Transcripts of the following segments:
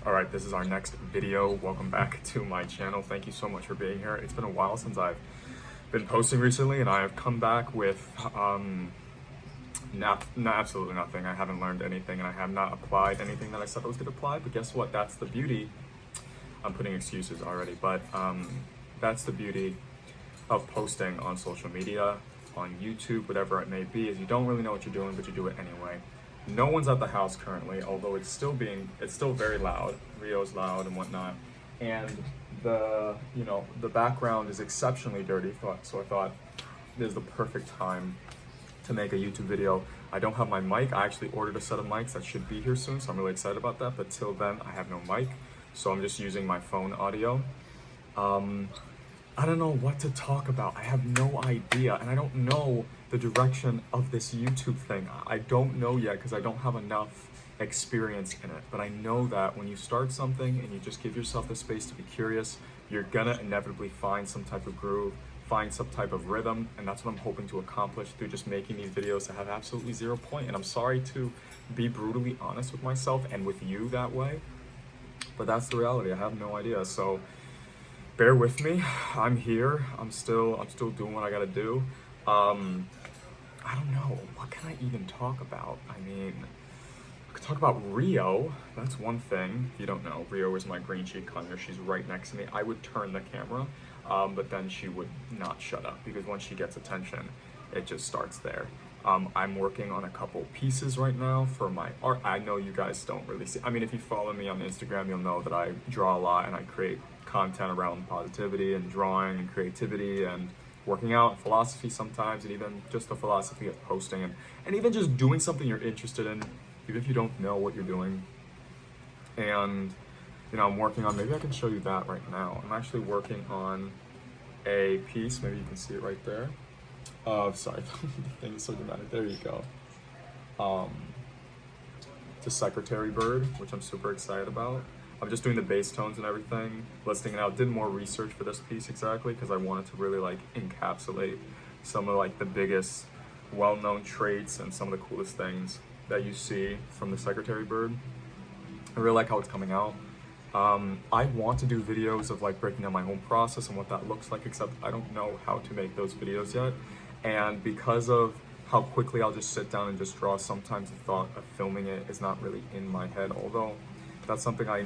All right, this is our next video. Welcome back to my channel. Thank you so much for being here. It's been a while since I've been posting recently, and I have come back with absolutely nothing. I haven't learned anything, and I have not applied anything that I said I was going to apply. But guess what? That's the beauty. I'm putting excuses already, but that's the beauty of posting on social media, on YouTube, whatever it may be, is you don't really know what you're doing, but you do it anyway. No one's at the house currently, although it's still very loud. Rio's loud and whatnot, and the background is exceptionally dirty. So I thought this is the perfect time to make a YouTube video. I don't have my mic. I actually ordered a set of mics that should be here soon, so I'm really excited about that. But till then, I have no mic, so I'm just using my phone audio. I don't know what to talk about. I have no idea, and I don't know the direction of this YouTube thing. I don't know yet because I don't have enough experience in it. But I know that when you start something and you just give yourself the space to be curious, you're gonna inevitably find some type of groove, find some type of rhythm, and that's what I'm hoping to accomplish through just making these videos that have absolutely 0 point. And I'm sorry to be brutally honest with myself and with you that way, but that's the reality. I have no idea. So bear with me. I'm here. I'm still doing what I gotta do. I don't know. What can I even talk about? I mean, I could talk about Rio. That's one thing. If you don't know, Rio is my green cheek conure. She's right next to me. I would turn the camera, but then she would not shut up because once she gets attention, it just starts there. I'm working on a couple pieces right now for my art. I know you guys don't really see. I mean, if you follow me on Instagram, you'll know that I draw a lot and I create content around positivity and drawing and creativity and working out and philosophy sometimes, and even just the philosophy of posting and even just doing something you're interested in, even if you don't know what you're doing. And I'm working on, maybe I can show you that right now. I'm actually working on a piece, maybe you can see it right there. Sorry, the thing is so dramatic. There you go. It's a secretary bird, which I'm super excited about. I'm just doing the bass tones and everything, listing it out. Did more research for this piece exactly because I wanted to really encapsulate some of the biggest well-known traits and some of the coolest things that you see from the secretary bird. I really like how it's coming out. I want to do videos of breaking down my own process and what that looks like, except I don't know how to make those videos yet. And because of how quickly I'll just sit down and just draw, sometimes the thought of filming it is not really in my head, although that's something I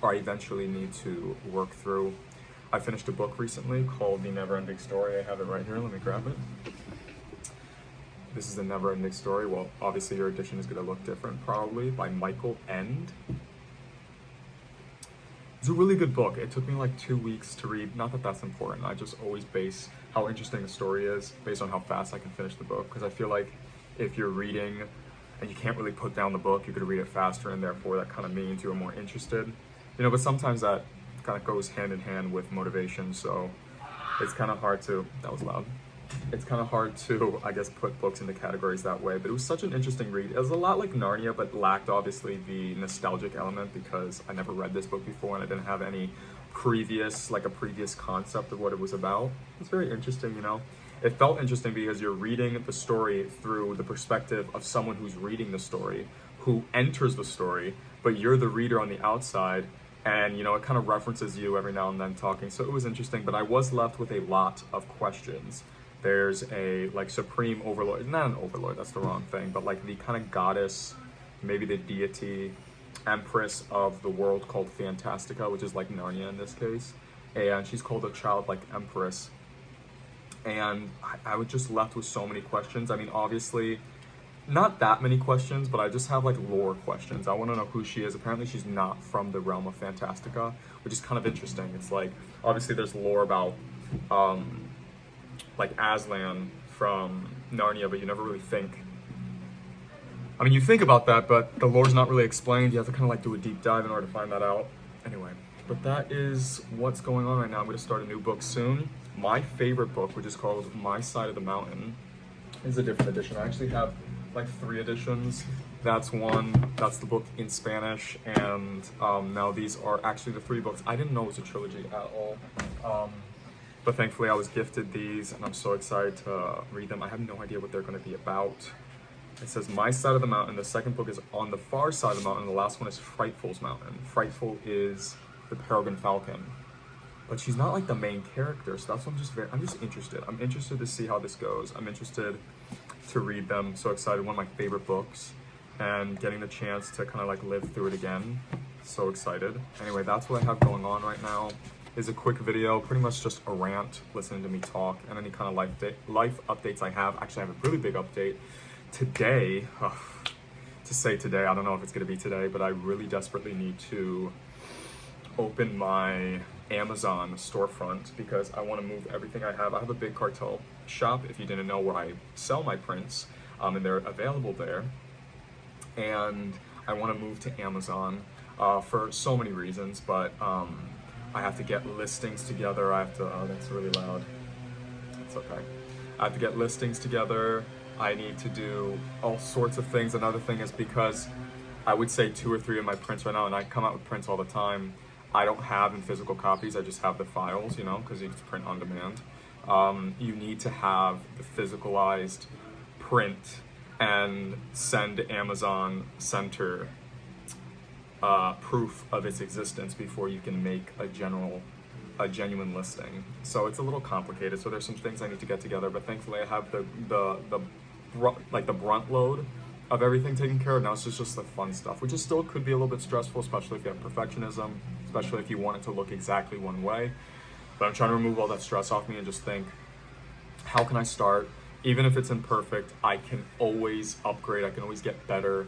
eventually need to work through. I finished a book recently called The Never-Ending Story. I have it right here. Let me grab it. This is The Never-Ending Story. Well, obviously your edition is going to look different, probably, by Michael End. It's a really good book. It took me 2 weeks to read. Not that that's important. I just always base how interesting the story is based on how fast I can finish the book, because I feel like if you're reading and you can't really put down the book, you're gonna read it faster, and therefore that kind of means you're more interested. But sometimes that kind of goes hand in hand with motivation, so it's kind of hard to, that was loud. It's kind of hard to, I guess, put books into categories that way, but it was such an interesting read. It was a lot like Narnia, but lacked obviously the nostalgic element because I never read this book before and I didn't have any previous concept of what it was about. It's very interesting, It felt interesting because you're reading the story through the perspective of someone who's reading the story, who enters the story, but you're the reader on the outside, and it kind of references you every now and then talking. So it was interesting, but I was left with a lot of questions. There's a supreme overlord, not an overlord, that's the wrong thing, but the kind of goddess, maybe the deity, empress of the world called Fantastica, which is like Narnia in this case, and she's called a childlike empress. And I was just left with so many questions. I mean, obviously, not that many questions, but I just have lore questions. I want to know who she is. Apparently, she's not from the realm of Fantastica, which is kind of interesting. It's obviously there's lore about Aslan from Narnia, but you never really think. I mean, you think about that, but the lore's not really explained. You have to kind of do a deep dive in order to find that out. Anyway, but that is what's going on right now. I'm going to start a new book soon. My favorite book, which is called My Side of the Mountain, is a different edition. I actually have 3 editions. That's one, that's the book in Spanish, and now these are actually the 3 books. I didn't know it was a trilogy at all. But thankfully I was gifted these and I'm so excited to read them. I have no idea what they're going to be about. It says My Side of the Mountain. The second book is On the Far Side of the Mountain. The last one is Frightful's Mountain. Frightful is the Peregrine Falcon. But she's not like the main character, so that's why I'm just interested. I'm interested to see how this goes. I'm interested to read them. So excited, one of my favorite books, and getting the chance to kind of like live through it again. So excited. Anyway, that's what I have going on right now. Is a quick video, pretty much just a rant, listening to me talk, and any kind of life updates I have. Actually, I have a really big update today. To say today, I don't know if it's gonna be today, but I really desperately need to open my Amazon storefront because I want to move everything I have. I have a big cartel shop, if you didn't know, where I sell my prints, and they're available there. And I want to move to Amazon for so many reasons, but I have to get listings together. I have to, oh, that's really loud. It's okay. I have to get listings together. I need to do all sorts of things. Another thing is because I would say 2 or 3 of my prints right now, and I come out with prints all the time, I don't have in physical copies. I just have the files, you know, because you can print on demand. You need to have the physicalized print and send Amazon Center proof of its existence before you can make a genuine listing. So it's a little complicated. So there's some things I need to get together, but thankfully I have the brunt load of everything taken care of. Now it's just the fun stuff, which is still could be a little bit stressful, especially if you have perfectionism, especially if you want it to look exactly one way. But I'm trying to remove all that stress off me and just think, how can I start? Even if it's imperfect, I can always upgrade. I can always get better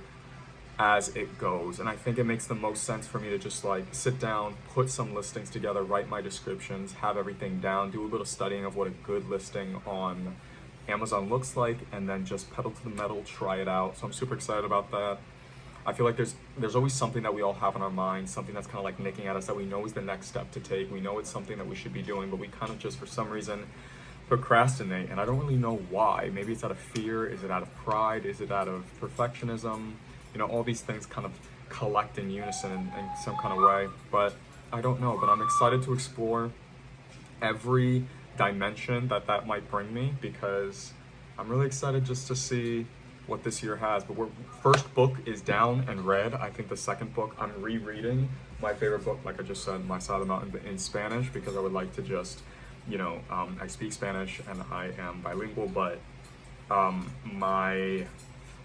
as it goes. And I think it makes the most sense for me to just like sit down, put some listings together, write my descriptions, have everything down, do a little studying of what a good listing on Amazon looks like, and then just pedal to the metal, try it out. So I'm super excited about that. I feel like there's always something that we all have in our minds, something that's kind of like nicking at us that we know is the next step to take. We know it's something that we should be doing, but we kind of just for some reason procrastinate, and I don't really know why. Maybe it's out of fear, is it out of pride, is it out of perfectionism? You know, all these things kind of collect in unison in some kind of way, but I don't know. But I'm excited to explore every dimension that might bring me, because I'm really excited just to see what this year has. But first book is down and read. I think the second book, I'm rereading my favorite book, like I just said, My Side of the Mountain, in Spanish, because I would like to just, you know, I speak Spanish and I am bilingual, but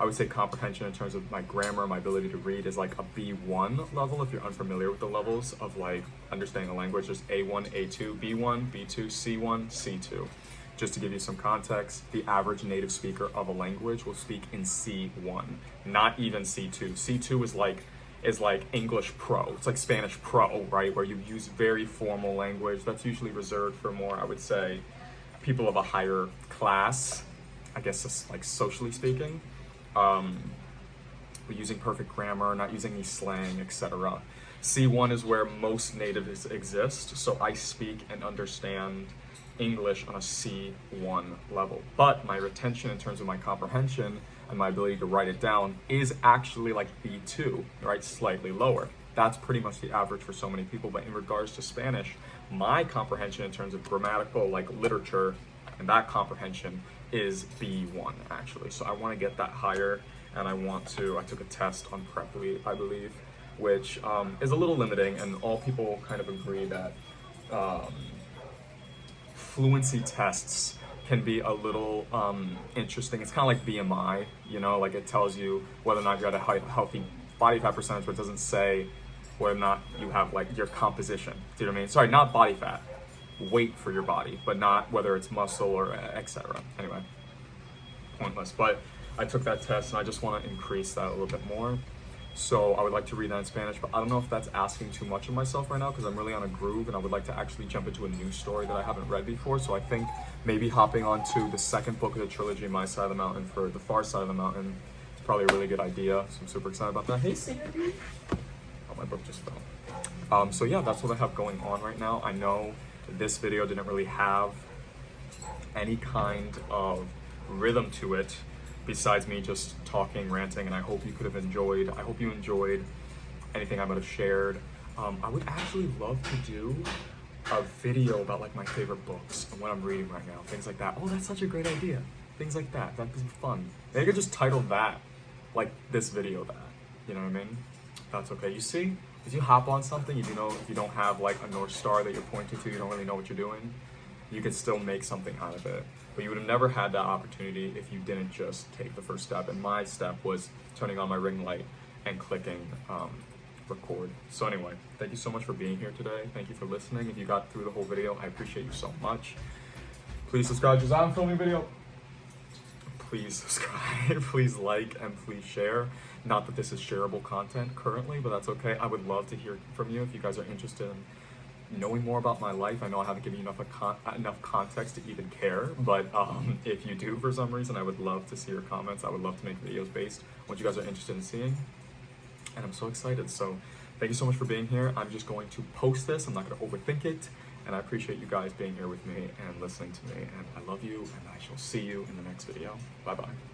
I would say comprehension in terms of my grammar, my ability to read is like a B1 level. If you're unfamiliar with the levels of like understanding a language, there's A1, A2, B1, B2, C1, C2. Just to give you some context, the average native speaker of a language will speak in C1, not even C2. C2 is like English Pro. It's like Spanish Pro, right? Where you use very formal language. That's usually reserved for more, I would say, people of a higher class, I guess, it's like socially speaking. We're using perfect grammar, not using any slang, etc. C1 is where most natives exist, so I speak and understand English on a C1 level. But my retention in terms of my comprehension and my ability to write it down is actually like B2, right? Slightly lower. That's pretty much the average for so many people. But in regards to Spanish, my comprehension in terms of grammatical, like literature, and that comprehension is B1 actually. So I want to get that higher, and I took a test on Preply, I believe, which is a little limiting, and all people kind of agree that fluency tests can be a little interesting. It's kind of like BMI, you know, like it tells you whether or not you're at a healthy body fat percentage, but it doesn't say whether or not you have like your composition. Do you know what I mean? Sorry, not body fat, weight for your body, but not whether it's muscle or etc. Anyway, pointless. But I took that test and I just want to increase that a little bit more. So I would like to read that in Spanish, but I don't know if that's asking too much of myself right now, because I'm really on a groove and I would like to actually jump into a new story that I haven't read before. So I think maybe hopping onto the second book of the trilogy, My Side of the Mountain, for the Far Side of the Mountain, is probably a really good idea. So I'm super excited about that. Hey, Sandy. Oh, my book just fell. So yeah, that's what I have going on right now. I know this video didn't really have any kind of rhythm to it besides me just talking, ranting, and I hope you enjoyed anything I might have shared. I would actually love to do a video about like my favorite books and what I'm reading right now, things like that. Oh, that's such a great idea. Things like that. That'd be fun. They could just title that, like this video that. You know what I mean? That's okay. You see, if you hop on something, if you don't have like a North Star that you're pointing to, you don't really know what you're doing, you could still make something out of it. But you would have never had that opportunity if you didn't just take the first step. And my step was turning on my ring light and clicking record. So anyway, thank you so much for being here today. Thank you for listening. If you got through the whole video, I appreciate you so much. Please subscribe to I'm filming video. Please subscribe, please like, and please share. Not that this is shareable content currently, but that's okay. I would love to hear from you if you guys are interested in knowing more about my life. I know I haven't given you enough context to even care, but if you do for some reason, I would love to see your comments. I would love to make videos based on what you guys are interested in seeing, and I'm so excited. So thank you so much for being here. I'm just going to post this. I'm not going to overthink it, and I appreciate you guys being here with me and listening to me, and I love you, and I shall see you in the next video. Bye bye.